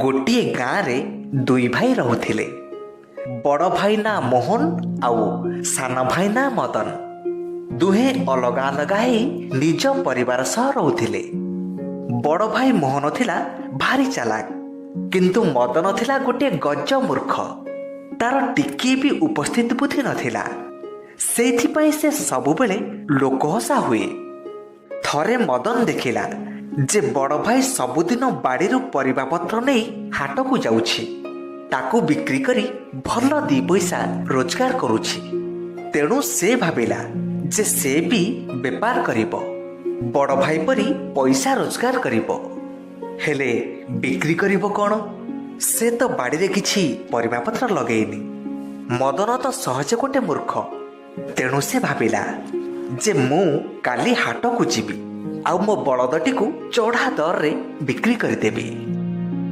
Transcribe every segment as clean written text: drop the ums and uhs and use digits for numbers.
ଗୋଟିଏ ଗାଁରେ ଦୁଇ ଭାଇ ରହୁଥିଲେ। ବଡ଼ ଭାଇ ନା ମୋହନ ଆଉ ସାନ ଭାଇ ନା ମଦନ। ଦୁହେଁ ଅଲଗା ଅଲଗା ହେଇ ନିଜ ପରିବାର ସହ ରହୁଥିଲେ। ବଡ଼ ଭାଇ ମୋହନ ଥିଲା ଭାରି ଚାଲାକ, କିନ୍ତୁ ମଦନ ଥିଲା ଗୋଟିଏ ଗଜ ମୂର୍ଖ। ତାର ଟିକିଏ ବି ଉପସ୍ଥିତ ବୁଦ୍ଧି ନଥିଲା। ସେଇଥିପାଇଁ ସେ ସବୁବେଳେ ଲୋକହସା ହୁଏ। ଥରେ ମଦନ ଦେଖିଲା ଯେ ବଡ଼ ଭାଇ ସବୁଦିନ ବାଡ଼ିରୁ ପରିବାପତ୍ର ନେଇ ହାଟକୁ ଯାଉଛି। ତାକୁ ବିକ୍ରି କରି ଭଲ 2 ପଇସା ରୋଜଗାର କରୁଛି। ତେଣୁ ସେ ଭାବିଲା ଯେ ସେ ବି ବେପାର କରିବ, ବଡ଼ ଭାଇ ପରି ପଇସା ରୋଜଗାର କରିବ। ହେଲେ ବିକ୍ରି କରିବ କ'ଣ? ସେ ତ ବାଡ଼ିରେ କିଛି ପରିବାପତ୍ର ଲଗେଇନି। ମଦନ ତ ସହଜ ଗୋଟେ ମୂର୍ଖ। ତେଣୁ ସେ ଭାବିଲା ଯେ ମୁଁ କାଲି ହାଟକୁ ଯିବି ଆଉ ମୋ ବଳଦଟିକୁ ଚଢ଼ା ଦରରେ ବିକ୍ରି କରିଦେବି।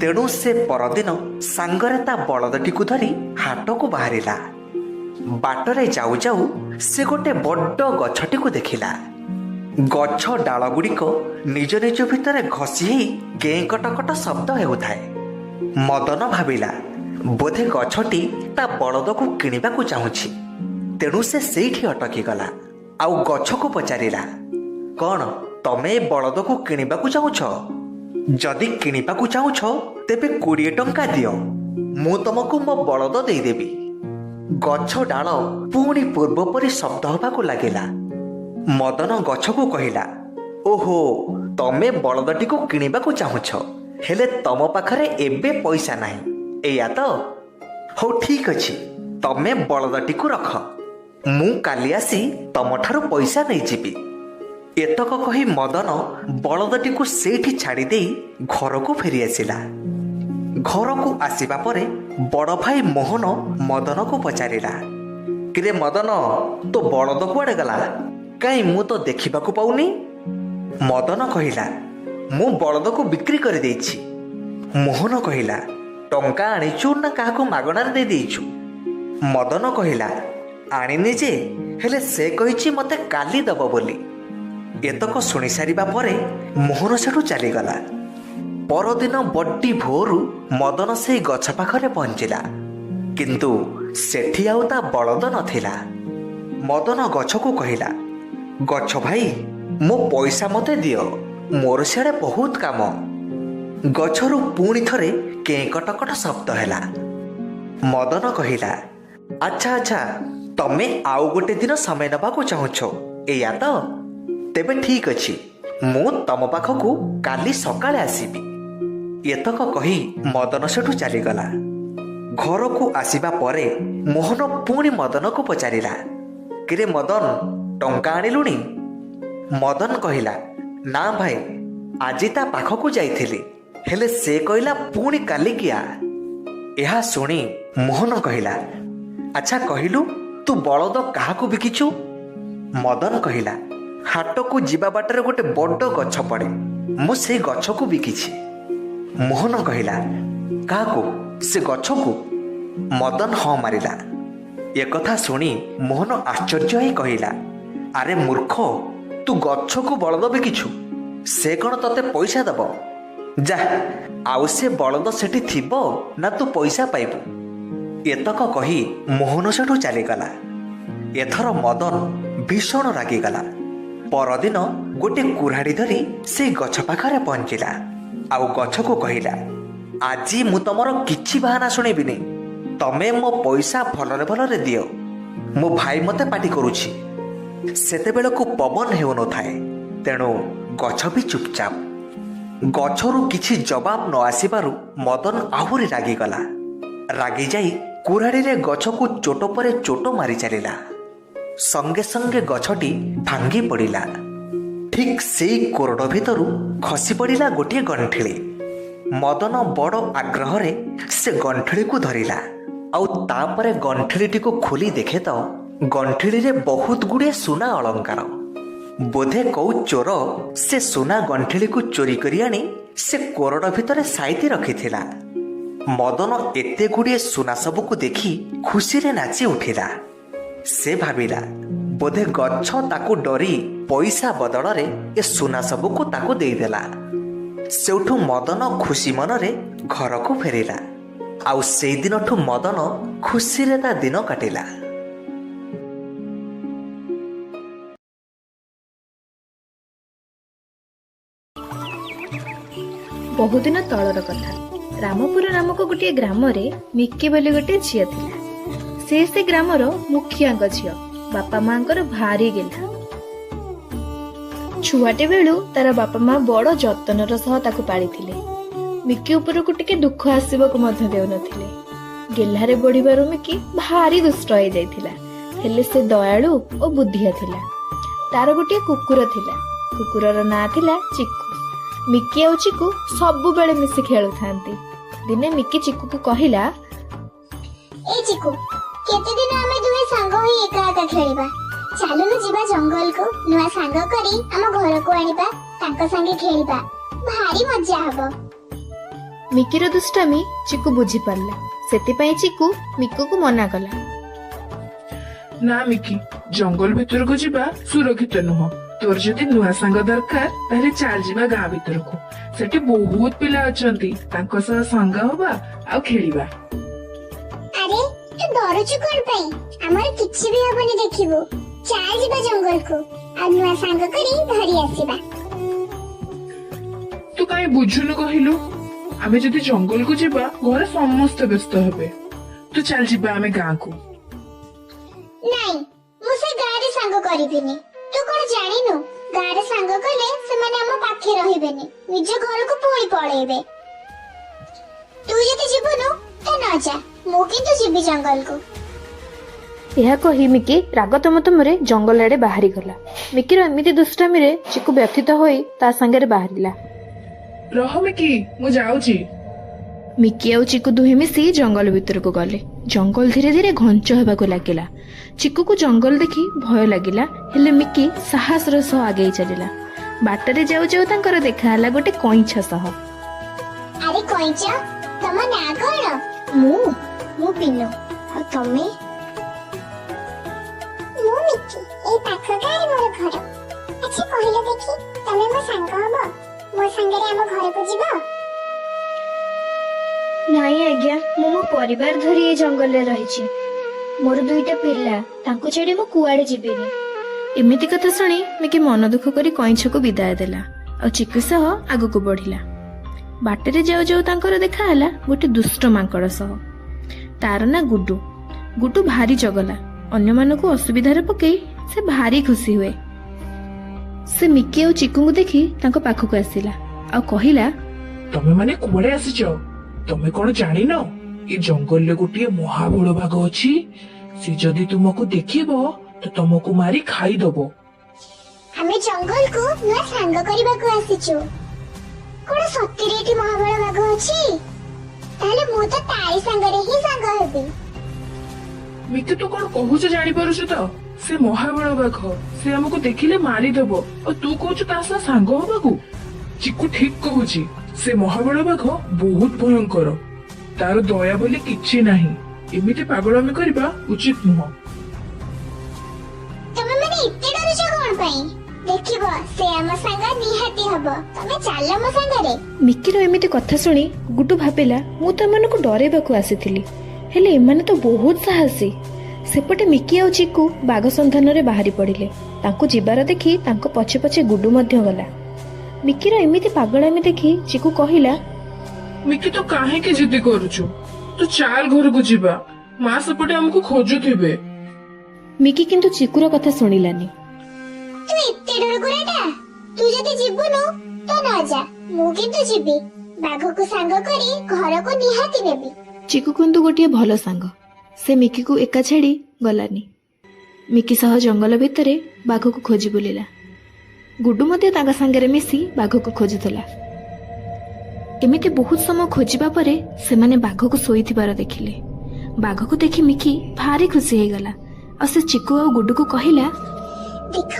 ତେଣୁ ସେ ପରଦିନ ସାଙ୍ଗରେ ତା ବଳଦଟିକୁ ଧରି ହାଟକୁ ବାହାରିଲା। ବାଟରେ ଯାଉ ଯାଉ ସେ ଗୋଟେ ବଡ଼ ଗଛଟିକୁ ଦେଖିଲା। ଗଛ ଡାଳଗୁଡ଼ିକ ନିଜ ନିଜ ଭିତରେ ଘଷି ହେଇ କେଁ କଟକଟ ଶବ୍ଦ ହେଉଥାଏ। ମଦନ ଭାବିଲା ବୋଧେ ଗଛଟି ତା ବଳଦକୁ କିଣିବାକୁ ଚାହୁଁଛି। ତେଣୁ ସେ ସେଇଠି ଅଟକିଗଲା ଆଉ ଗଛକୁ ପଚାରିଲା, କ'ଣ ତମେ ବଳଦକୁ କିଣିବାକୁ ଚାହୁଁଛ? ଯଦି କିଣିବାକୁ ଚାହୁଁଛ ତେବେ 20 ଟଙ୍କା ଦିଅ, ମୁଁ ତମକୁ ମୋ ବଳଦ ଦେଇଦେବି। ଗଛ ଡାଳ ପୁଣି ପୂର୍ବ ପରି ଶବ୍ଦ ହେବାକୁ ଲାଗିଲା। ମଦନ ଗଛକୁ କହିଲା, ଓହୋ, ତମେ ବଳଦଟିକୁ କିଣିବାକୁ ଚାହୁଁଛ, ହେଲେ ତମ ପାଖରେ ଏବେ ପଇସା ନାହିଁ, ଏଇଆ ତ? ହଉ ଠିକ୍ ଅଛି, ତମେ ବଳଦଟିକୁ ରଖ, ମୁଁ କାଲି ଆସି ତମଠାରୁ ପଇସା ନେଇଯିବି। ଏତକ କହି ମଦନ ବଳଦଟିକୁ ସେଇଠି ଛାଡ଼ି ଦେଇ ଘରକୁ ଫେରିଆସିଲା। ଘରକୁ ଆସିବା ପରେ ବଡ଼ ଭାଇ ମୋହନ ମଦନକୁ ପଚାରିଲା, କିରେ ମଦନ, ତୋ ବଳଦ କୁଆଡ଼େ ଗଲା? କାହିଁ ମୁଁ ତ ଦେଖିବାକୁ ପାଉନି। ମଦନ କହିଲା, ମୁଁ ବଳଦକୁ ବିକ୍ରି କରିଦେଇଛି। ମୋହନ କହିଲା, ଟଙ୍କା ଆଣିଛୁ ନା କାହାକୁ ମାଗଣାରେ ଦେଇଦେଇଛୁ? ମଦନ କହିଲା, ଆଣିନି ଯେ, ହେଲେ ସେ କହିଛି ମୋତେ କାଲି ଦେବ ବୋଲି। ଏତକ ଶୁଣିସାରିବା ପରେ ମୋହନ ସେଠୁ ଚାଲିଗଲା। ପରଦିନ ବଡି ଭୋରୁ ମଦନ ସେଇ ଗଛ ପାଖରେ ପହଞ୍ଚିଲା, କିନ୍ତୁ ସେଠି ଆଉ ତା ବଳଦ ନଥିଲା। ମଦନ ଗଛକୁ କହିଲା, ଗଛ ଭାଇ, ମୋ ପଇସା ମୋତେ ଦିଅ, ମୋର ସିଆଡ଼େ ବହୁତ କାମ। ଗଛରୁ ପୁଣି ଥରେ କେଁ କଟକଟ ଶବ୍ଦ ହେଲା। ମଦନ କହିଲା, ଆଚ୍ଛା, ତମେ ଆଉ ଗୋଟେ ଦିନ ସମୟ ନେବାକୁ ଚାହୁଁଛ, ଏଇଆ ତ? ତେବେ ଠିକ୍ ଅଛି, ମୁଁ ତମ ପାଖକୁ କାଲି ସକାଳେ ଆସିବି। ଏତକ କହି ମଦନ ସେଠୁ ଚାଲିଗଲା। ଘରକୁ ଆସିବା ପରେ ମୋହନ ପୁଣି ମଦନକୁ ପଚାରିଲା, କିରେ ମଦନ, ଟଙ୍କା ଆଣିଲୁଣି? ମଦନ କହିଲା, ନା ଭାଇ, ଆଜି ତା ପାଖକୁ ଯାଇଥିଲି, ହେଲେ ସେ କହିଲା ପୁଣି କାଲିକି ଆ। ଏହା ଶୁଣି ମୋହନ କହିଲା, ଆଚ୍ଛା କହିଲୁ, ତୁ ବଳଦ କାହାକୁ ବିକିଛୁ? ମଦନ କହିଲା, ହାଟକୁ ଯିବା ବାଟରେ ଗୋଟେ ବଡ଼ ଗଛ ପଡ଼େ, ମୁଁ ସେଇ ଗଛକୁ ବିକିଛି। ମୋହନ କହିଲା, କାହାକୁ? ସେ ଗଛକୁ? ମଦନ ହଁ ମାରିଲା। ଏକଥା ଶୁଣି ମୋହନ ଆଶ୍ଚର୍ଯ୍ୟ ହେଇ କହିଲା, ଆରେ ମୂର୍ଖ, ତୁ ଗଛକୁ ବଳଦ ବିକିଛୁ, ସେ କ'ଣ ତତେ ପଇସା ଦେବ? ଯା, ଆଉ ସେ ବଳଦ ସେଠି ଥିବ ନା ତୁ ପଇସା ପାଇବୁ? ଏତକ କହି ମୋହନ ସେଠୁ ଚାଲିଗଲା। ଏଥର ମଦନ ଭୀଷଣ ରାଗିଗଲା। ପରଦିନ ଗୋଟେ କୁରାଢ଼ୀ ଧରି ସେଇ ଗଛ ପାଖରେ ପହଞ୍ଚିଲା ଆଉ ଗଛକୁ କହିଲା, ଆଜି ମୁଁ ତମର କିଛି ବାହାନା ଶୁଣିବିନି, ତମେ ମୋ ପଇସା ଭଲରେ ଭଲରେ ଦିଅ, ମୋ ଭାଇ ମୋତେ ପାଟି କରୁଛି। ସେତେବେଳକୁ ପବନ ହେଉନଥାଏ, ତେଣୁ ଗଛ ବି ଚୁପଚାପ। ଗଛରୁ କିଛି ଜବାବ ନ ଆସିବାରୁ ମଦନ ଆହୁରି ରାଗିଗଲା। ରାଗିଯାଇ କୁରାଢ଼ୀରେ ଗଛକୁ ଚୋଟ ପରେ ଚୋଟ ମାରି ଚାଲିଲା। ସଙ୍ଗେ ସଙ୍ଗେ ଗଛଟି ଭାଙ୍ଗି ପଡ଼ିଲା। ଠିକ୍ ସେଇ କୋରଡ଼ ଭିତରୁ ଖସି ପଡ଼ିଲା ଗୋଟିଏ ଗଣ୍ଠିଳି। ମଦନ ବଡ଼ ଆଗ୍ରହରେ ସେ ଗଣ୍ଠିଳିକୁ ଧରିଲା ଆଉ ତାପରେ ଗଣ୍ଠିଳିଟିକୁ ଖୋଲି ଦେଖେ ତ ଗଣ୍ଠିଳିରେ ବହୁତ ଗୁଡ଼ିଏ ସୁନା ଅଳଙ୍କାର। ବୋଧେ କୋଉ ଚୋର ସେ ସୁନା ଗଣ୍ଠିଳିକୁ ଚୋରି କରି ଆଣି ସେ କୋରଡ଼ ଭିତରେ ସାଇତି ରଖିଥିଲା। ମଦନ ଏତେ ଗୁଡ଼ିଏ ସୁନା ସବୁକୁ ଦେଖି ଖୁସିରେ ନାଚି ଉଠିଲା। ସେ ଭାବିଲା ବୋଧେ ଗଛ ତାକୁ ଡରି ପଇସା ବଦଳରେ ଏ ସୁନା ସବୁକୁ ତାକୁ ଦେଇଦେଲା। ସେଉଠୁ ମଦନ ଖୁସି ମନରେ ଘରକୁ ଫେରିଲା। ଆଉ ସେଇଦିନଠୁ ମଦନ ଖୁସିରେ ତା ଦିନ କାଟିଲା। ବହୁଦିନ ତଳର କଥା। ରାମପୁର ନାମକ ଗୋଟିଏ ଗ୍ରାମରେ ମିକି ବୋଲି ଗୋଟିଏ ଝିଅ ଥିଲା। ସେ ଗ୍ରାମର ମୁଖିଆଙ୍କ ଝିଅ। ବାପା ମାଙ୍କର ଭାରି ଗେହ୍ଲା। ଛୁଆଟେ ବେଳୁ ତାର ବାପା ମା ବଡ ଯତ୍ନର ସହ ତାକୁ ପାଳିଥିଲେ। ମିକି ଉପରକୁ ଟିକେ ଦୁଃଖ ଆସିବାକୁ ମଧ୍ୟ ଦେଉନଥିଲେ। ଗେହ୍ଲାରେ ବଢିବାରୁ ମିକି ଭାରି ଦୁଷ୍ଟ ହେଇଯାଇଥିଲା। ହେଲେ ସେ ଦୟାଳୁ ଓ ବୁଦ୍ଧିଆ ଥିଲା। ତାର ଗୋଟିଏ କୁକୁର ଥିଲା। କୁକୁରର ନାଁ ଥିଲା ଚିକୁ। ମିକି ଆଉ ଚିକୁ ସବୁବେଳେ ମିଶି ଖେଳୁଥାନ୍ତି। ଦିନେ ମିକି ଚିକୁକୁ କହିଲା, ଏ ଚିକୁ, କେତେ ଦିନ ଆମେ ଦୁହେଁ ସାଙ୍ଗ ହୋଇ ଏକା ଏକା ଖେଳିବା। ଚାଲୁନୁ ଯିବା ଜଙ୍ଗଲକୁ, ନୂଆ ସାଙ୍ଗ କରି ଆମ ଘରକୁ ଆଣିବା, ତାଙ୍କ ସାଙ୍ଗେ ଖେଳିବା। ଭାରି ମଜା ହବ। ମିକିର ଦୁଷ୍ଟାମି ଚିକୁ ବୁଝିପାରିଲା। ସେଥିପାଇଁ ଚିକୁ ମିକୁକୁ ମନା କଲା। ନା ମିକି, ଜଙ୍ଗଲ ଭିତରକୁ ଯିବା ସୁରକ୍ଷିତ ନୁହଁ। ତୋର ଯଦି ନୂଆ ସାଙ୍ଗ ଦରକାର ତାହେଲେ ଚାଲ ଯିବା ଗାଁ ଭିତରକୁ। ସେଠି ବହୁତ ପିଲା ଅଛନ୍ତି, ତାଙ୍କ ସହ ସାଙ୍ଗ ହବା ଆଉ ଖେଳିବା। ଆରେ ତୁ ଡରୁଛୁ କଣ ପାଇଁ? ଆମର କିଛି ବି ହବନି, ଦେଖିବୁ। ଚାଲ ଯିବା ଜଙ୍ଗଲକୁ ଆଉ ନୂଆ ସାଙ୍ଗ କରି ଧରି ଆସିବା। ତୁ କାହିଁ ବୁଝୁନୁ କହିଲୁ? ଆମେ ଯଦି ଜଙ୍ଗଲକୁ ଯିବା ଘରେ ସମସ୍ତେ ବ୍ୟସ୍ତ ହେବେ। ତୁ ଚାଲ ଯିବା ଆମେ ଗାଁକୁ। ନାଇଁ, ମୁଁ ସେ ଗାଁରେ ସାଙ୍ଗ କରିବିନି। ତୁ କଣ ଜାଣିନୁ? ଗାଁରେ ସାଙ୍ଗ କଲେ ସେମାନେ ଆମ ପାଖେ ରହିବେନି, ନିଜ ଘରକୁ ପୁଣି ପଳେଇବେ। ତୁ ଯଦି ଯିବୁନୁ ତ ନ ଯା, ମୁଁ କିନ୍ତୁ ଯିବି ଜଙ୍ଗଲକୁ। ଏହା କହି ମିକି ରାଗ ତମତମରେ ଜଙ୍ଗଲ ଆଡେ ବାହାରି ଗଲା। ମିକିର ଏମିତି ଦୁଷ୍ଟାମିରେ ଚିକୁ ବ୍ୟଥିତ ହୋଇ ତା ସାଙ୍ଗରେ ବାହାରିଲା। ରହ ମିକି, ମୁଁ ଯାଉଛି। ମିକି ଆଉ ଚିକୁ ଦୁହେଁ ମିଶି ଜଙ୍ଗଲ ଭିତରକୁ ଗଲେ। ଜଙ୍ଗଲ ଧୀରେ ଧୀରେ ଘଞ୍ଚ ହେବାକୁ ଲାଗିଲା। ଚିକୁକୁ ଜଙ୍ଗଲ ଦେଖି ଭୟ ଲାଗିଲା, ହେଲେ ମିକି ସାହସର ସହ ଆଗେଇ ଚାଲିଲା। ବାଟରେ ଯାଉ ଯାଉ ତାଙ୍କର ଦେଖା ହେଲା ଗୋଟେ କଇଁଛ ସହ। ଆରେ କଇଁଛ, ତମ ନାଁ କଣ? ମୁଁ ପିନୁ। ଆଉ ତମେ? ମୁଁ ମିକି। ଏଇ ପାଖ ଗାଁରେ ମୋର ଘର। ଆଚ୍ଛା କହିଲ ଦେଖି, ତମେ ମୋ ସାଙ୍ଗ ହବ? ମୋ ସାଙ୍ଗରେ ଆମ ଘରକୁ ଯିବ? ନାଇଁ ଆଜ୍ଞା, ମୁଁ ମୋ ପରିବାର ଧରି ଏ ଜଙ୍ଗଲରେ ରହିଛି। ମୋର 2ଟା ପିଲା, ତାଙ୍କୁ ଛାଡି ମୁଁ କୁଆଡେ ଯିବିନି। ଏମିତି କଥା ଶୁଣି ମିକି ମନ ଦୁଃଖ କରି କଇଁଛକୁ ବିଦାୟ ଦେଲା ଆଉ ଚିକୁ ସହ ଆଗକୁ ବଢିଲା। ବାଟରେ ଯାଉ ଯାଉ ତାଙ୍କର ଦେଖା ହେଲା ଗୋଟେ ଦୁଷ୍ଟ ମାଙ୍କଡ ସହ। ତାର ନାଁ ଗୁଡୁ। ଗୁଡୁ ଭାରି ଚଗଲା। ଅନ୍ୟମାନଙ୍କୁ ଅସୁବିଧାରେ ପକେଇ ସେ ଭାରି ଖୁସି ହୁଏ। ସେ ମିକି ଆଉ ଚିକୁଙ୍କୁ ଦେଖି ତାଙ୍କ ପାଖକୁ ଆସିଲା ଆଉ କହିଲା, ତମେ ମାନେ କୁଆଡେ ଆସିଛ? ତମେ କଣ ଜାଣିନ? ଏ ଜଙ୍ଗଲରେ ଗୋଟିଏ ମହାବଳ ବାଘ ଅଛି। ସେ ଯଦି ତୁମକୁ ଦେଖିବ ତ ତମକୁ ମାରି ଖାଇଦବ। ଆମେ ଜଙ୍ଗଲକୁ ନୂଆ ସାଙ୍ଗ କରିବାକୁ ଆସିଛୁ। କଣ ସତରେ ଏଠି ମହାବଳ ବାଘ ଅଛି? ତାହେଲେ ମୁଁ ତ ତାରି ସାଙ୍ଗରେ ହିଁ ସାଙ୍ଗ ହେବି। ମିକି, ତୁ କଣ କହୁଛୁ ଜାଣିପାରୁଛୁ ତ? ସେ ମହାବଳ ବାଘ, ସେ ଆମକୁ ଦେଖିଲେ ମାରିଦବ। ଆଉ ତୁ କହୁଛୁ ତା ସହ ସାଙ୍ଗ ହବାକୁ? ଚିକୁ ଠିକ କହୁଛି। ସେ ମହାବଳ ବାଘ ବହୁତ ଭୟଙ୍କର। ତାର ଦୟା ବୋଲି କିଛି ନାହିଁ। ଏମିତି ପାଗଳାମି କରିବା ଉଚିତ ନୁହଁ। ତମେ ମାନେ ଏତେ ଡରୁଛ କଣ ପାଇଁ? ଦେଖିବ, ସେ ଆମ ସାଙ୍ଗ ନିହାତି ହବ। ତମେ ଚାଲ ମୋ ସାଙ୍ଗରେ। ମିକିର ଏମିତି କଥା ଶୁଣି ଗୁଡୁ ଭାବିଲା, ମୁଁ ତ ଏମାନଙ୍କୁ ଡରେଇବାକୁ ଆସିଥିଲି, ହେଲେ ଏମାନେ ତ ବହୁତ ସାହସୀ। ସେପଟେ ମିକି ଆଉ ଚିକୁ ବାଘ ସନ୍ଧାନରେ ବାହାରି ପଡିଲେ। ତାଙ୍କୁ ଯିବାର ଦେଖି ତାଙ୍କ ପଛେ ପଛେ ଗୁଡୁ ମଧ୍ୟ ଗଲା। ମିକିର ଏମିତି ପାଗଳାମି ଦେଖି ଚିକୁ କହିଲା, ମିକି, ତୁ କାହିଁକି ଜିଦି କରୁଛୁ? ତୁ ଚାଲ ଘରକୁ ଯିବା। ମା ସେପଟେ ଆମକୁ ଖୋଜୁଥିବେ। ମିକି କିନ୍ତୁ ଚିକୁର କଥା ଶୁଣିଲାନି। ତୁ ଏତେ ଡରକୁରାଟା, ତୁ ଯଦି ଯିବୁନୁ ତ ନ ଯା, ମୁଁ କିନ୍ତୁ ଯିବି। ବାଘକୁ ସାଙ୍ଗ କରି ଘରକୁ ନିହାତି ନେବି। ଚିକୁ କିନ୍ତୁ ଗୋଟିଏ ଭଲ ସାଙ୍ଗ। ସେ ମିକିକୁ ଏକା ଛାଡି ଗଲାନି। ମିକି ସହ ଜଙ୍ଗଲ ଭିତରେ ବାଘକୁ ଖୋଜି ବୁଲିଲା। ଗୁଡୁ ମଧ୍ୟ ତାଙ୍କ ସାଙ୍ଗରେ ମିଶି ବାଘକୁ ଖୋଜୁଥିଲା। ଏମିତି ବହୁତ ସମୟ ଖୋଜିବା ପରେ ସେମାନେ ବାଘକୁ ଶୋଇଥିବାର ଦେଖିଲେ। ବାଘକୁ ଦେଖି ମିକି ଭାରି ଖୁସି ହେଇଗଲା ଆଉ ସେ ଚିକୁ ଆଉ ଗୁଡୁକୁ କହିଲା, ଦେଖ,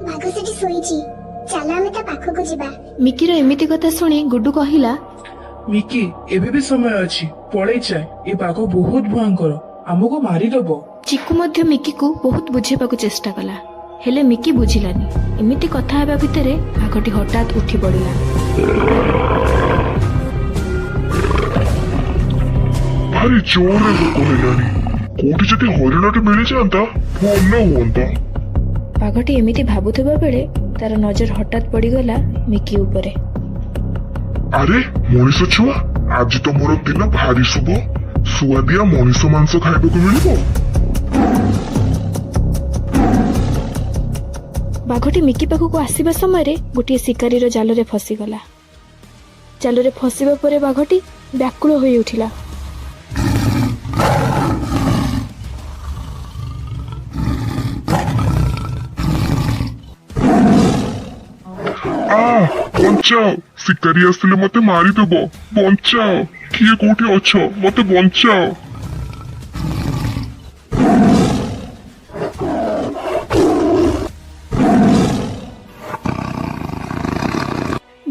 ବାଘ ସେଠି ଶୋଇଛି। ଚାଲ ଆମେ ତା ପାଖକୁ ଯିବା। ମିକିର ଏମିତି କଥା ଶୁଣି ଗୁଡୁ କହିଲା, ମିକି, ଏବେ ବି ସମୟ ଅଛି, ପଳେଇ ଚାଲ। ଏ ବାଘ ବହୁତ ଭୟଙ୍କର, ଆମକୁ ମାରିଦବ। ଚିକୁ ମଧ୍ୟ ମିକିକୁ ବହୁତ ବୁଝେଇବାକୁ ଚେଷ୍ଟା କଲା, ହେଲେ ମିକି ବୁଝିଲାନି। ଏମିତି କଥା ହେବା ଭିତରେ ବାଘଟି ହଠାତ୍ ଉଠି ପଡିଲା। ଭାରି ଜୋରରେ ଭୋକ ହେଲାଣି। କୋଉଠି ଯଦି ହରିଣଟେ ମିଳିଯାଆନ୍ତା ଭଲ ହୁଅନ୍ତା। ବାଘଟି ଏମିତି ଭାବୁଥିବା ବେଳେ ତାର ନଜର ହଠାତ୍ ପଡିଗଲା ମିକି ଉପରେ। ଆରେ ମଣିଷ ଛୁଆ, ଆଜି ତ ମୋର ଦିନ ଭାରି ଶୁଭ। ସୁଆଦିଆ ମଣିଷ ମାଂସ ଖାଇବାକୁ ମିଳିବ। ବାଘଟି ମିକି ପାଖକୁ ଆସିବା ସମୟରେ ଗୋଟିଏ ଶିକାରୀର ଜାଲରେ ଫସିଗଲା। ଜାଲରେ ଫସିବା ପରେ ବାଘଟି ବ୍ୟାକୁଳ ହୋଇ ଉଠିଲା। ବଞ୍ଚାଅ, ଶିକାରୀ ଆସିଲେ ମତେ ମାରିଦେବ। ବଞ୍ଚାଅ, କିଏ କୋଉଠି ଅଛ? ମତେ ବଞ୍ଚାଅ।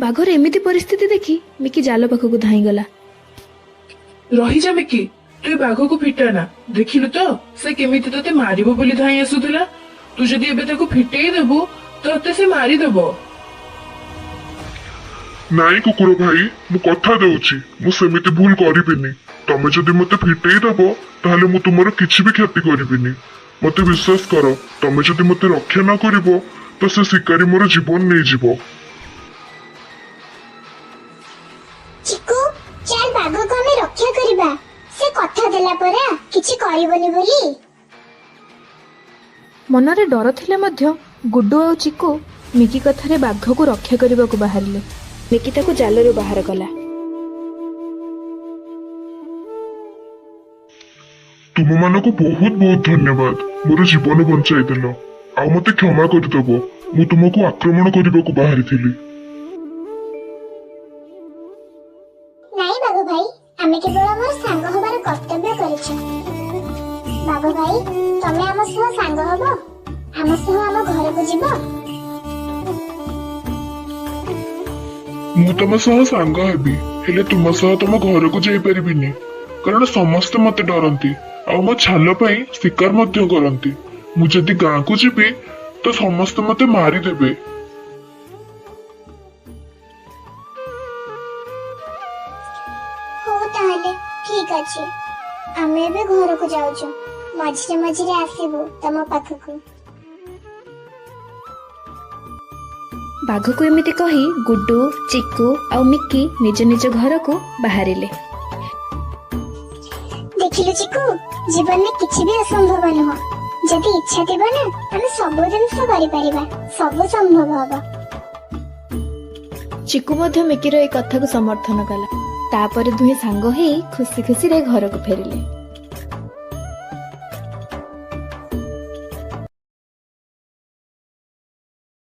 ବାଘର ଏମିତି ପରିସ୍ଥିତି ଦେଖି ମିକି ଜାଲ ପାଖକୁ ଧାଇଁଗଲା। ରହିଯା ମିକି, ତୁ ଏ ବାଘକୁ ଫିଟାନା। ଦେଖିଲୁ ତ ସେ କେମିତି ତତେ ମାରିବ ବୋଲି ଧାଇଁ ଆସୁଥିଲା। ତୁ ଯଦି ଏବେ ତାକୁ ଫିଟେଇ ଦେବୁ ତତେ ସେ ମାରିଦେବ। ନାଇଁ କୁକୁର ଭାଇ, ମୁଁ କଥା ଦଉଛି ମୁଁ ସେମିତି ଭୁଲ କରିବିନି। ତମେ ଯଦି ମତେ ଫିଟେଇ ଦବ ତାହେଲେ ମୁଁ ତୁମର କିଛି ବି କ୍ଷତି କରିବିନି। ମତେ ବିଶ୍ୱାସ କର, ତମେ ଯଦି ମତେ ରକ୍ଷା ନ କରିବ ତ ସେ ଶିକାରୀ ମୋର ଜୀବନ ନେଇଯିବ। ଚିକୁ, ଚାଲ ବାଘକୁ ଆମେ ରକ୍ଷା କରିବା। ସେ କଥା ଦେଲା ପରା କିଛି କରିବନି ବୋଲି। ମନରେ ଡର ଥିଲେ ମଧ୍ୟ ଗୁଡୁ ଆଉ ଚିକୁ ମିକି କଥାରେ ବାଘକୁ ରକ୍ଷା କରିବାକୁ ବାହାରିଲେ। ମିକି ତାକୁ ଜାଲରୁ ବାହାର କଲା। ତୁମମାନଙ୍କୁ ବହୁତ ବହୁତ ଧନ୍ୟବାଦ। ମୋର ଜୀବନ ବଞ୍ଚାଇ ଦେଲ। ଆଉ ମତେ କ୍ଷମା କରିଦବ, ମୁଁ ତୁମକୁ ଆକ୍ରମଣ କରିବାକୁ ବାହାରିଥିଲି। ନାଇଁ ବାଘ ଭାଇ, ଆମେ କେବଳ ଆମର ସାଙ୍ଗ ହବାର କର୍ତ୍ତବ୍ୟ କରିଛୁ। ବାଘ ଭାଇ, ତମେ ଆମ ସହ ସାଙ୍ଗ ହବ? ଆମ ସହ ଆମ ଘରକୁ ଯିବ? ମୁଁ ତମ ସହ ସାଙ୍ଗ ହେବି, ହେଲେ ତୁମ ସହ ତମ ଘରକୁ ଯାଇପାରିବିନି। କାରଣ ସମସ୍ତେ ମତେ ଡରନ୍ତି ଆଉ ମୋ ଛାଲ ପାଇଁ ଶିକାର ମଧ୍ୟ କରନ୍ତି। ମୁଁ ଯଦି ଗାଁକୁ ଯିବି ତ ସମସ୍ତେ ମତେ ମାରିଦେବେ। ହଉ ତାହେଲେ ଠିକ ଅଛି, ଆମେ ଏବେ ଘରକୁ ଯାଉଛୁ। ମଝିରେ ମଝିରେ ଆସିବୁ ତମ ପାଖକୁ। ବାଘକୁ ଏମିତି କହି ଗୁଡୁ, ଚିକୁ ଆଉ ମିକି ନିଜ ନିଜ ଘରକୁ ବାହାରିଲେ। ଦେଖିଲୁ ଚିକୁ, ଜୀବନରେ କିଛି ବି ଅସମ୍ଭବ ନୁହଁ। ଯଦି ଇଚ୍ଛା ଥିବ ନା, ଆମେ ସବୁ ଜିନିଷ କରିପାରିବା। ସବୁ ସମ୍ଭବ ହବ। ଚିକୁ ମଧ୍ୟ ମିକିର এই କଥାକୁ ସମର୍ଥନ କଲା। ତାପରେ ଦୁହେଁ ସାଙ୍ଗ ହେଇ ଖୁସି ଖୁସିରେ ଘରକୁ ଫେରିଲେ।